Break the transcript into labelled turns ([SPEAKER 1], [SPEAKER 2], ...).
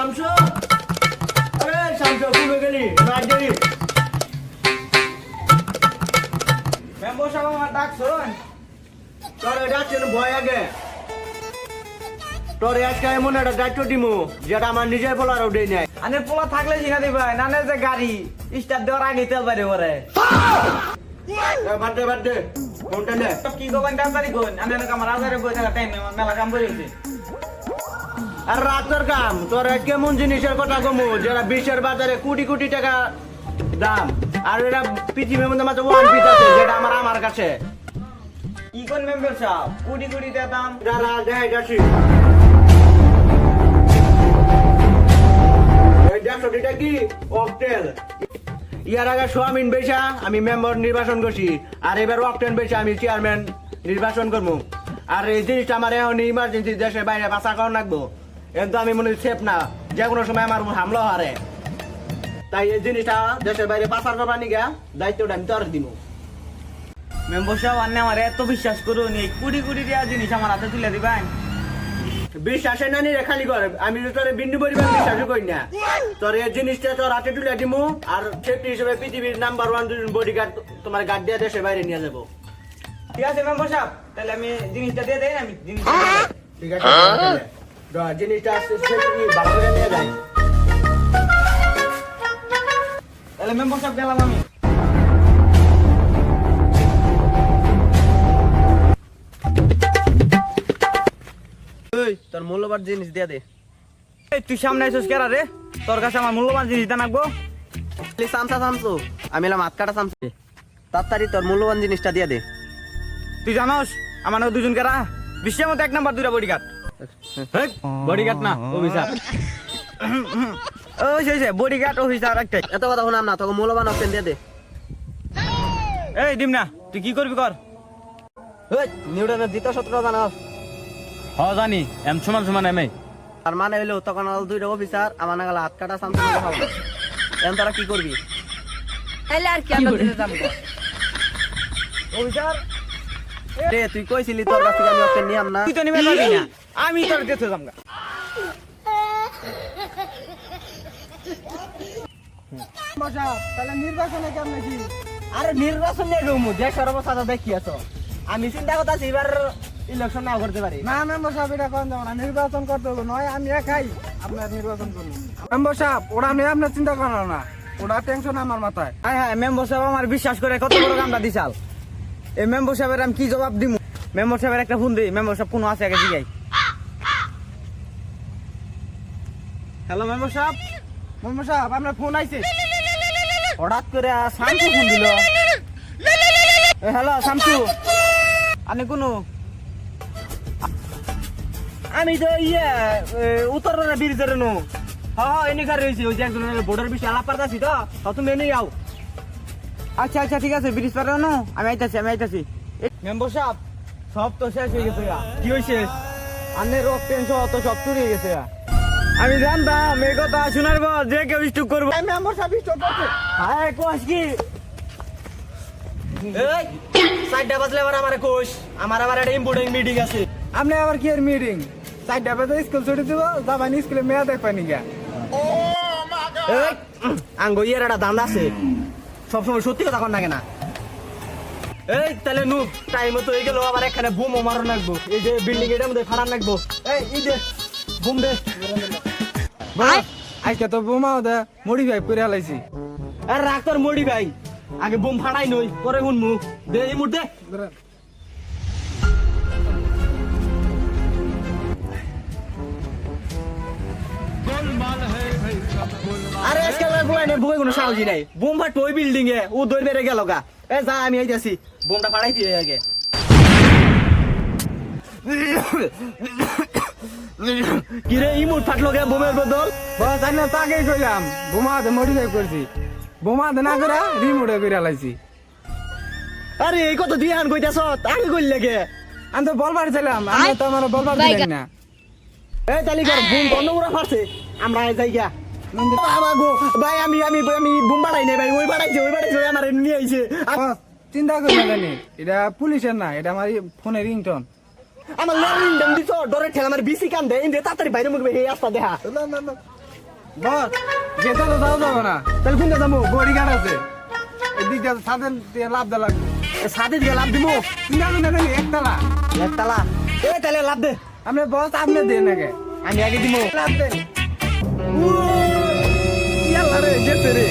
[SPEAKER 1] শামসু, আরে শামসু কই গেলি? রাত গেলি?
[SPEAKER 2] মেম্বার সাহেব আমার ডাকছুন।
[SPEAKER 1] তোর ডাকছেন ভয় আগে। তোর আজকে এমন একটা দায়িত্ব দিমু যেটা আমার নিজের বলারও দেই নাই।
[SPEAKER 2] আনে পোলা থাকলে জিনা দিবা নানে যে গাড়ি স্টার্ট দেওয়ার আগে তেল বাইরে পরে
[SPEAKER 1] বাদ দে কোনটা নে?
[SPEAKER 2] কি করবেন তাড়াতাড়ি কোন আমি না আমার আজারে বই থাকা টাইম মেলা কাম করে গেছে।
[SPEAKER 1] আর রাতের কাম তোর কেমন জিনিসের কথা কমু যেটা বিশ্বের বাজারে কোটি কোটি টাকা দাম, আর এটা পৃথিবীর মধ্যে মাত্র ওয়ান পিস আছে যেটা আমার কাছে।
[SPEAKER 2] কি কোন মেম্বার সাহেব কোটি কোটি টাকা দাম
[SPEAKER 1] যারা দেয় যাচ্ছি এই 150 টাকা কি অকটেল। ইয়ার আগে সোয়াবিন বেচা আমি মেম্বার নির্বাচন করছি, আর এবার অকটেন বেচা আমি চেয়ারম্যান নির্বাচন করবো। আর এই জিনিসটা আমার এখন ইমার্জেন্সি দেশের বাইরে বাঁচা করার লাগবো, কিন্তু আমি মনে সেফ না, যে কোনো সময় আমার উপর হামলা হারে। তাই এই জিনিসটা দেশের বাইরে পাচার করবার নিগা দায়িত্বটা আমি তোর দিব।
[SPEAKER 2] মেম্বার সাহেব আন্নে আমার এত বিশ্বাস করুন এই কোটি কোটি টাকা জিনিস আমার হাতে তুলে দিবেন।
[SPEAKER 1] বিশ্বাসের নানি রেখালি করে আমি তো তোর বিন্দু পরিমাণ বিশ্বাসও করি না। তোর এই জিনিসটা তোর হাতে তুলে দিমু, আর সেফটি হিসেবে পৃথিবীর নাম্বার 1 বডিগার্ড তোমার গার্ড দিয়ে দেশের বাইরে নিয়ে যাবো।
[SPEAKER 2] ঠিক আছে মেম্বার সাহেব তাহলে আমি জিনিসটা দিয়ে দেই আমি জিনিসটা
[SPEAKER 1] ঠিক আছে জিনিসটা সেফটি ভালো করে নিয়ে যাই।
[SPEAKER 2] তাহলে মেম্বার সাহেব গেলাম আমি।
[SPEAKER 1] ওই তোর মূল্যবান জিনিস দিয়ে দে।
[SPEAKER 2] এই তুই সামনে আইছস কেরা রে? তোর কাছে আমার মূল্যবান জিনিস দা নাকবো।
[SPEAKER 1] সামসু আমি এলাম হাত কাটা সামসু, তাড়াতাড়ি তোর মূল্যবান জিনিসটা দিয়ে দে।
[SPEAKER 2] তুই জানোস আমার দুজন কেরা বিশ্বের মধ্যে 1 নাম্বার 2টা বডিগার্ড। বডিগার্ড না অফিসার। ওই সেই বডিগার্ড অফিসার একটাই।
[SPEAKER 1] এত কথা শুনাম না, তোকে মূল্যবান অপশন দিয়ে দে।
[SPEAKER 2] এই দিম না তুই কি করবি কর।
[SPEAKER 1] ওই নিউটনের দ্বিতীয় সূত্র জানাস?
[SPEAKER 2] হ জানি এম সমান সমান এম।
[SPEAKER 1] আর মানে হইলো তখন দুইটা অফিসার আমার নাগাল হাত কাটা সামসু খাবো। এখন তারা কি করবি?
[SPEAKER 3] তাইলে আর কি আমরা দিতে যাবো?
[SPEAKER 2] অফিসার
[SPEAKER 1] রে তুই কইছিলি তোর কাছ থেকে আমি অপশন নিয়াম না।
[SPEAKER 2] তুই তো নিবে পারবি না, আমি তোর দিতে যামগা।
[SPEAKER 1] তাহলে নির্বাচনে কেমন কি? আরে নির্বাচন নিয়ে গমু দেশের অবস্থা দেখি আছো। আমি চিন্তা করতেছি এবার ইলেকশন নাও করতে পারি।
[SPEAKER 4] না মেম্বার সাহেব এটা কোন যাবো না, নির্বাচন করতে হবে নয় আমি একাই আপনার নির্বাচন করবো। মেম্বার সাহেব ওরা নিয়ে আপনার চিন্তা করেন না, ওরা টেনশন আমার মাথায়।
[SPEAKER 2] হ্যাঁ হ্যাঁ মেম্বার সাহেব আমার বিশ্বাস করে কত বড় কামটা দিছাল। এই মেম্বার সাহেবের আমি কি জবাব দিমু? মেম্বার সাহেবের একটা ফোন দিই, মেম্বার সাহেব ফোন আছে আগে জিগাই। হ্যালো মেম্বার সাহেব।
[SPEAKER 4] মেম্বার সাহেব আপনার ফোন আইছে।
[SPEAKER 2] হঠাৎ করে শামসু ফোন দিল। হ্যালো শামসু আপনি কোনো আমি তো উত্তর ব্রিজের নো। হ্যাঁ এনে কার রয়েছি ওই যে একজনের বোর্ডের বিষয়ে আলাপ পারতাছি তো তুমি এনে যাও। আচ্ছা আচ্ছা ঠিক আছে ব্রিজ পার নো আমি আইতাছি। মেম্বার সাহেব সব তো শেষ হয়ে গেছে। কি হয়েছে? আন্নের রোগ টেনশন তো সব চুরি হয়ে গেছে। আমি জানতাম এই কথা শোনার পর যে কেউ স্টুক করবো।
[SPEAKER 4] মেম্বার সাহেব স্টপ করছে।
[SPEAKER 2] হ্যাঁ কোষ কি
[SPEAKER 1] এই 4টা বাজলে আবার আমারে কোষ, আমার আবার একটা ইম্পর্টেন্ট মিটিং আছে।
[SPEAKER 4] আপনি আবার কি এর মিটিং? 4টা বাজে স্কুল ছুটি দিব, যাবানি স্কুলে মেয়া দেখবানি গা।
[SPEAKER 1] এই আঙ্গো ইয়ার একটা দান্দা আছে, সবসময় সত্যি কথা কন না কেনা। এই তাহলে নু টাইম তো হয়ে গেল, আবার এখানে বুমও মারো লাগবো। এই যে বিল্ডিং এটার মধ্যে ফাটান লাগবো। এই দে বুম দে।
[SPEAKER 4] আজকে তো বোমাও দে মডিফাই করে হালাইছি।
[SPEAKER 1] আর রাখ তোর মডি ভাই, আগে বুম ফাটাই নই পরে শুনমু। দে এই মুহূর্তে আরে আজকে বলাই নেই, বুকে কোনো সাহসী নাই। বুম ফাট ওই বিল্ডিং এ ও দৌড় বেড়ে গেল গা। এ যা আমি আইতাছি, বুমটা ফাটাই দিয়ে আগে। কিরে ইমুট ফাটলো গে বোমের বদল?
[SPEAKER 4] বস আমি তাকেই কইলাম বোমা দে মডিফাই করছি, বোমা দে না করে রিমোটে করে হালাইছি।
[SPEAKER 1] আরে এই কত দুই হান কইতাছ আগে কইল লাগে।
[SPEAKER 4] আমি তো বলবার ছিলাম, আমি তো আমার বলবার দিলেন না।
[SPEAKER 1] এই তালিকার বুম বন্ধ করে ফাটছে, আমরা যাই গা। বাবা গো ভাই আমি আমি আমি বুম বাড়াই নাই ভাই, ওই বাড়াইছে আমার নিয়ে আইছে।
[SPEAKER 4] চিন্তা করবেন না, এটা পুলিশের না, এটা আমার ফোনের রিংটোন।
[SPEAKER 1] আমার লরিং দম দিছ ডরে ঠেলা আমার বিসি কান দে ইন্দে তাড়াতাড়ি বাইরে মুখবে এই রাস্তা দেখা।
[SPEAKER 4] বস যেতে তো যাও যাবে না
[SPEAKER 2] তাহলে কোনটা যাবো
[SPEAKER 4] বডিগার্ড আছে এদিকে সাথে দিয়ে লাভ দে লাগবে
[SPEAKER 2] সাথে দিয়ে লাভ দিব
[SPEAKER 4] চিন্তা করুন না একতলা
[SPEAKER 2] একতলা এ তাহলে লাভ দে
[SPEAKER 4] আপনি বস আপনি দেন আগে
[SPEAKER 2] আমি আগে দিব
[SPEAKER 4] লাভ দেন ইয়াল্লা রে গেছে রে